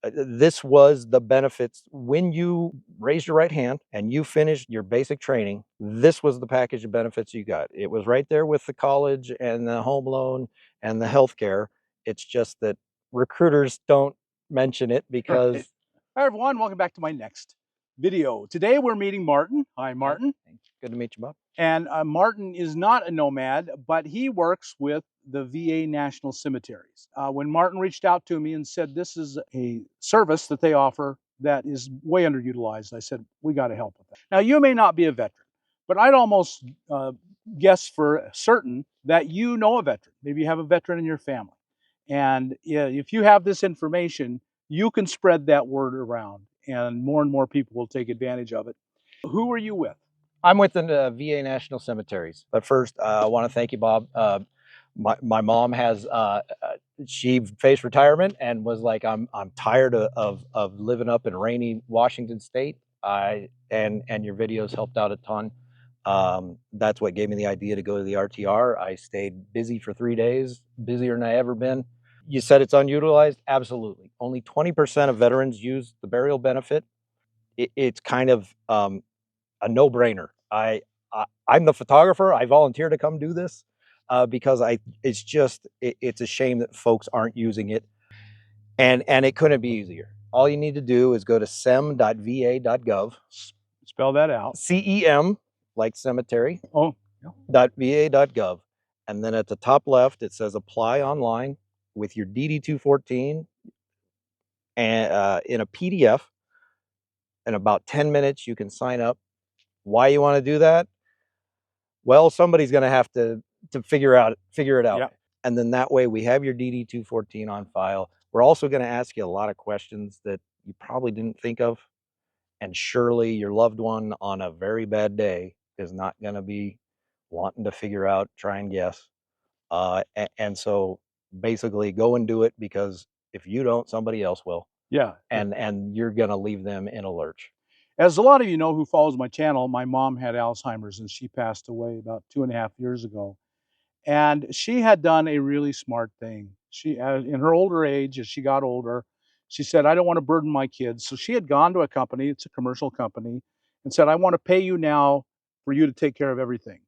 this was the benefits when you raised your right hand and you finished your basic training. This was the package of benefits you got. It was right there with the college and the home loan and the health care. It's just that recruiters don't mention it because. Right. Hi, everyone. Welcome back to my next video. Today, we're meeting Martin. Hi, Martin. Good to meet you, Bob. And Martin is not a nomad, but he works with the VA National Cemeteries. When Martin reached out to me and said, this is a service that they offer that is way underutilized, I said, we got to help with that. Now, you may not be a veteran, but I'd almost guess for certain that you know a veteran. Maybe you have a veteran in your family. And if you have this information, you can spread that word around, and more people will take advantage of it. Who are you with? I'm with the VA National Cemeteries. But first, I want to thank you, Bob. My mom has she faced retirement and was like, I'm tired of living up in rainy Washington State. And your videos helped out a ton. That's what gave me the idea to go to the RTR. I stayed busy for 3 days, busier than I ever been. You said it's unutilized. Absolutely. Only 20% of veterans use the burial benefit. It's kind of a no-brainer. I'm the photographer. I volunteer to come do this because it's a shame that folks aren't using it, and it couldn't be easier. All you need to do is go to sem.va.gov. Spell that out. CEM, like cemetery. Oh. .va.gov, and then at the top left it says apply online with your DD-214 and in a PDF. In about 10 minutes you can sign up. Why you want to do that? Well, somebody's going to have to figure it out. Yep. And then that way we have your DD-214 on file. We're also going to ask you a lot of questions that you probably didn't think of. And surely your loved one on a very bad day is not going to be wanting to figure out, try and guess. And so basically go and do it, because if you don't, somebody else will. Yeah. And you're going to leave them in a lurch. As a lot of you know who follows my channel, my mom had Alzheimer's and she passed away about 2.5 years ago. And she had done a really smart thing. She, in her older age, as she got older, she said, I don't want to burden my kids. So she had gone to a company, it's a commercial company, and said, I want to pay you now for you to take care of everything.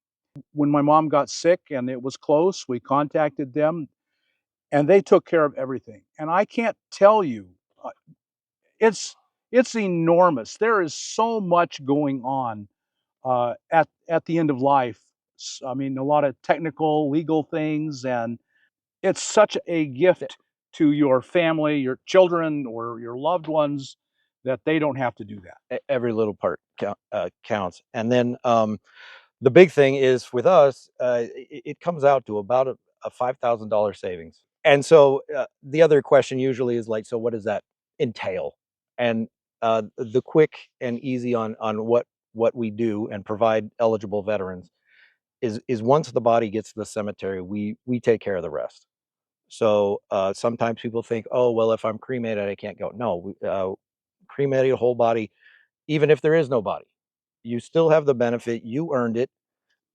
When my mom got sick and it was close, we contacted them and they took care of everything. And I can't tell you, it's enormous. There is so much going on at the end of life. I mean, a lot of technical, legal things, and it's such a gift to your family, your children, or your loved ones that they don't have to do that. Every little part counts. And then the big thing is with us, it comes out to about a $5,000 savings. And so the other question usually is like, so what does that entail? And the quick and easy on what we do and provide eligible veterans is once the body gets to the cemetery, we take care of the rest. So sometimes people think, oh, well, if I'm cremated, I can't go. No, cremated whole body, even if there is no body, you still have the benefit. You earned it.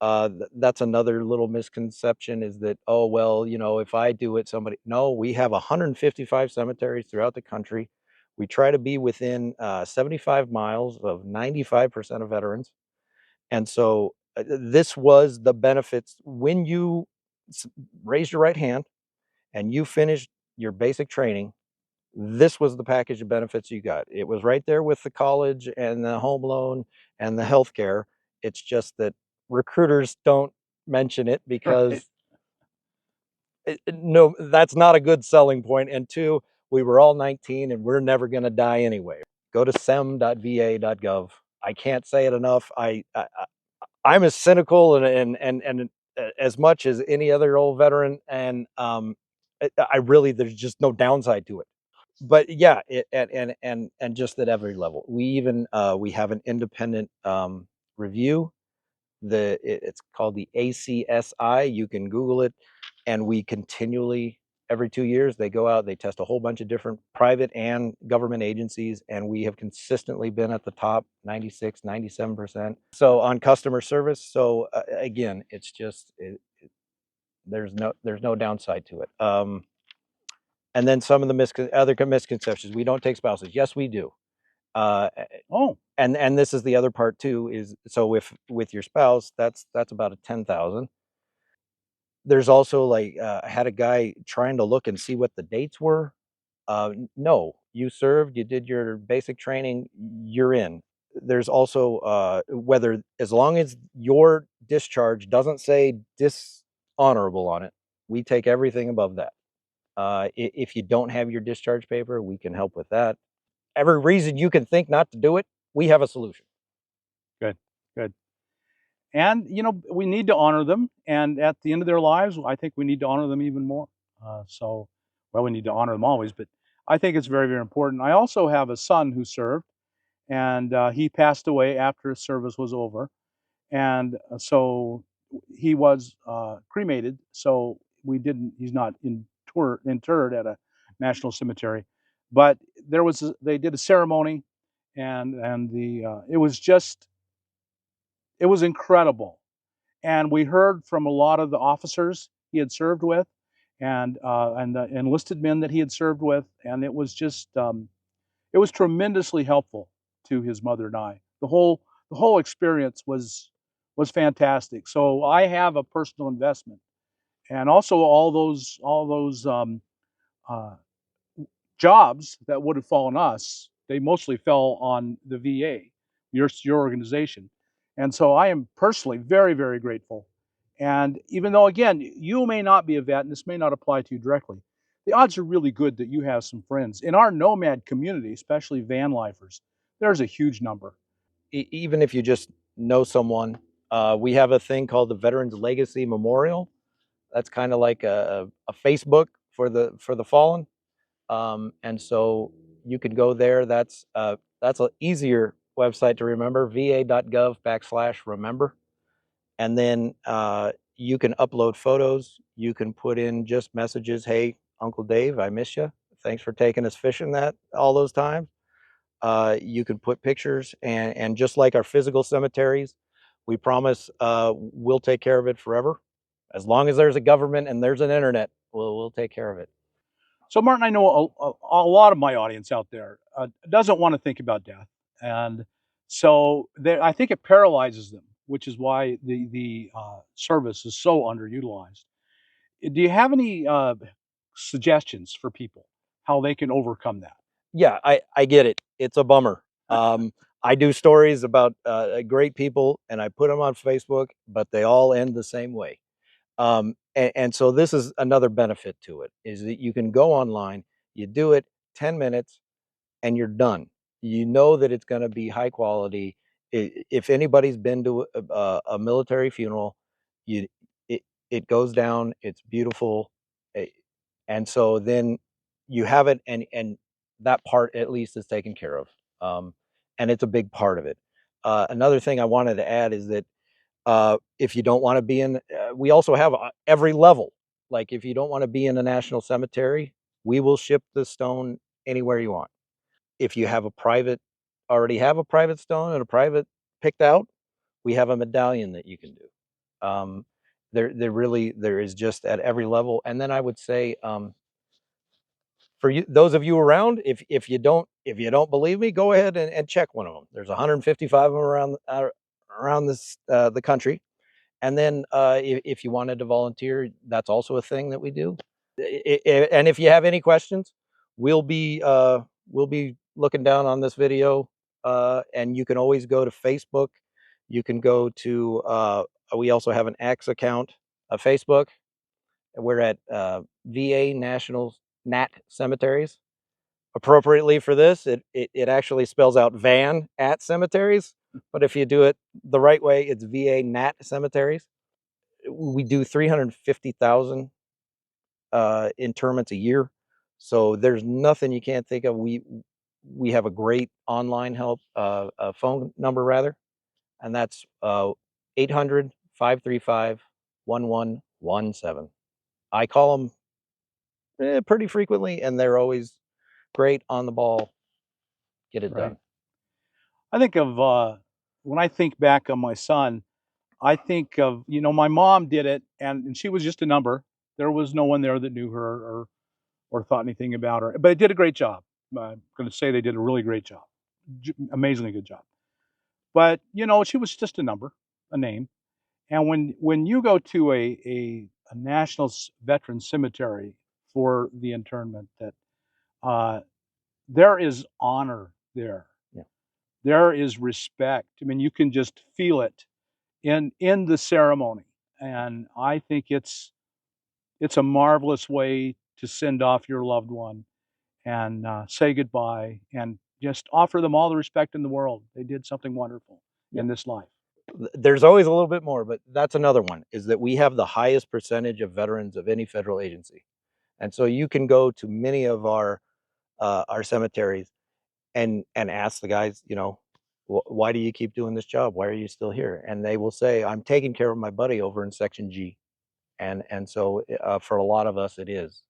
That's another little misconception, is that, oh, well, if I do it, somebody. No, we have 155 cemeteries throughout the country. We try to be within 75 miles of 95% of veterans. And so this was the benefits when you raised your right hand and you finished your basic training. This was the package of benefits you got. It was right there with the college and the home loan and the health care. It's just that recruiters don't mention it because no, that's not a good selling point. And two, we were all 19 and we're never going to die anyway. Go to sem.va.gov. I can't say it enough. I'm as cynical and as much as any other old veteran, and I really, there's just no downside to it. But yeah, and just at every level. We even we have an independent review. It's called the ACSI. You can Google it, and we continually, every 2 years, they go out, they test a whole bunch of different private and government agencies, and we have consistently been at the top, 96, 97%. So on customer service. So again, it's just there's no downside to it. And then some of the other misconceptions: we don't take spouses. Yes, we do. Uh, Oh, and this is the other part too. Is so if with your spouse, that's about a 10,000. There's also like I had a guy trying to look and see what the dates were. No, you served, you did your basic training, you're in. There's also whether as long as your discharge doesn't say dishonorable on it, we take everything above that. If you don't have your discharge paper, we can help with that. Every reason you can think not to do it, we have a solution. good, good. And we need to honor them. And at the end of their lives, I think we need to honor them even more. Well, we need to honor them always, but I think it's very, very important. I also have a son who served, and he passed away after his service was over. And so he was cremated. So we didn't. He's not interred at a national cemetery, but they did a ceremony, and it was just it was incredible. And we heard from a lot of the officers he had served with, and the enlisted men that he had served with, and it was tremendously helpful to his mother and I. The whole experience was fantastic. So I have a personal investment, and also all those uh, jobs that would have fallen us, they mostly fell on the VA, your organization. And so I am personally very, very grateful. And even though, again, you may not be a vet, and this may not apply to you directly, the odds are really good that you have some friends. In our nomad community, especially van lifers, there's a huge number. Even if you just know someone, we have a thing called the Veterans Legacy Memorial. That's kind of like a Facebook for the fallen. And so you could go there. That's an easier website to remember: va.gov/remember. And then you can upload photos. You can put in just messages. Hey, Uncle Dave, I miss you. Thanks for taking us fishing that all those times. You can put pictures, and just like our physical cemeteries, we promise we'll take care of it forever. As long as there's a government and there's an internet, we'll take care of it. So, Martin, I know a lot of my audience out there doesn't want to think about death, and so I think it paralyzes them, which is why the service is so underutilized. Do you have any suggestions for people how they can overcome that? Yeah, I get it. It's a bummer. I do stories about great people, and I put them on Facebook, but they all end the same way. And so this is another benefit to it: is that you can go online, you do it 10 minutes, and you're done. You know that it's going to be high quality. If anybody's been to a military funeral, you it it goes down. It's beautiful, eh, and so then you have it, and that part at least is taken care of, and it's a big part of it. Another thing I wanted to add is that if you don't want to be in, we also have every level. Like if you don't want to be in a national cemetery, we will ship the stone anywhere you want. If you have already have a private stone and a private picked out, we have a medallion that you can do. There is just at every level. And then I would say, for you, those of you around, if you don't believe me, go ahead and check one of them. There's 155 of them around this the country. And then if you wanted to volunteer, that's also a thing that we do. And if you have any questions, we'll be uh, we'll be looking down on this video, and you can always go to Facebook. You can go to we also have an X account of Facebook. We're at VA National Nat Cemeteries. Appropriately for this, it actually spells out van at cemeteries, but if you do it the right way, it's VA Nat Cemeteries. We do 350,000 interments a year. So there's nothing you can't think of. We have a great online help, phone number rather, and that's 800 I call them pretty frequently, and they're always great on the ball. Get it Right. done. I think of when I think back on my son, I think of my mom did it, and she was just a number. There was no one there that knew her or thought anything about her. But they did a great job. I'm going to say they did a really great job, amazingly good job. But you know, she was just a number, a name. And when you go to a national veteran cemetery for the internment, that uh, there is honor there. Yeah. There is respect. I mean, you can just feel it in the ceremony, and I think it's a marvelous way to send off your loved one and say goodbye and just offer them all the respect in the world. They did something wonderful Yeah. in this life. There's always a little bit more, but that's another one, is that we have the highest percentage of veterans of any federal agency. And so you can go to many of our cemeteries and ask the guys, you know, why do you keep doing this job? Why are you still here? And they will say, I'm taking care of my buddy over in section G. And so for a lot of us, it is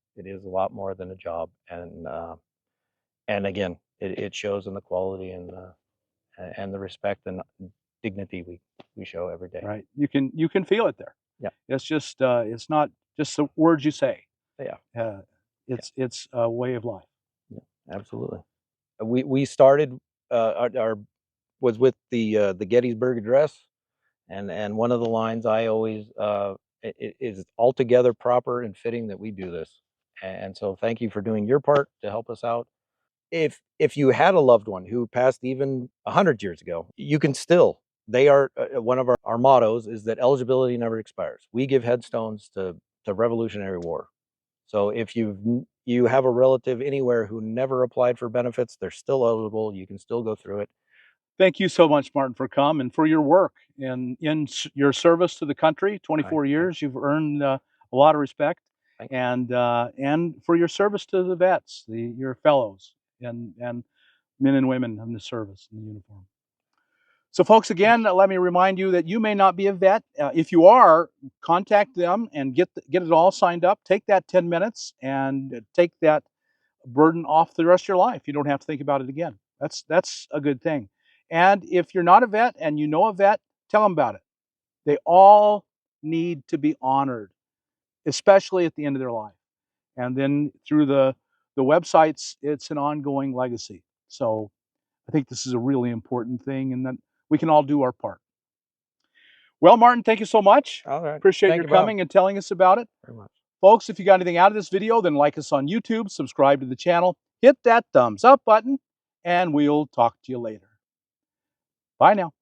a lot more than a job. And again, it shows in the quality and the respect and dignity we show every day. Right? You can feel it there. Yeah. It's not just the words you say. Yeah. Uh, Yeah. it's a way of life. Yeah. Absolutely. We started our was with the Gettysburg Address, and one of the lines I always is altogether proper and fitting that we do this. And so thank you for doing your part to help us out. If you had a loved one who passed even 100 years ago, you can still, they are one of our mottos is that eligibility never expires. We give headstones to Revolutionary War. So if you have a relative anywhere who never applied for benefits, they're still eligible. You can still go through it. Thank you so much, Martin, for coming and for your work your service to the country. I 24 thank years, you've earned a lot of respect, thank and for your service to the vets, your fellows, and men and women in the service in the uniform. So, folks, again, let me remind you that you may not be a vet. If you are, contact them and get it all signed up. Take that 10 minutes and take that burden off the rest of your life. You don't have to think about it again. That's a good thing. And if you're not a vet and you know a vet, tell them about it. They all need to be honored, especially at the end of their life. And then through the websites, it's an ongoing legacy. So I think this is a really important thing, and that we can all do our part. Well, Martin, thank you so much. All right. Appreciate Thank your you, Bob, coming and telling us about it. very much. Folks, if you got anything out of this video, then like us on YouTube, subscribe to the channel, hit that thumbs up button, and we'll talk to you later. Bye now.